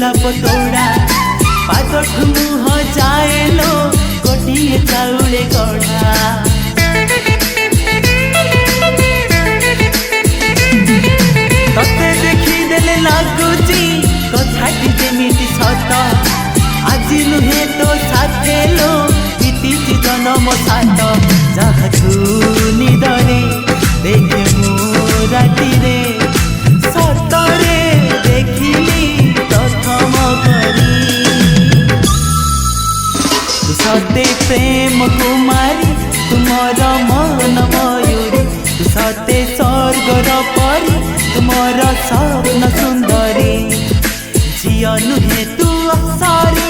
गोलाप तोड़ा पाद मुह जाएलो गोटे चाउले गढ़ा तते देखीदेले लगुची कथाटी जेमिति सत आज नुहे तो साथे लो बीतीची जन्म सात जहाकू निदरे देखे मु रातिरे सतरे देखिली प्रथम करी तू सते प्रेम कुमारी तुमर मन मयूरी तू सते स्वर्गर परी तुमर स्वप्न सुंदरी झिया नुहे तू असारी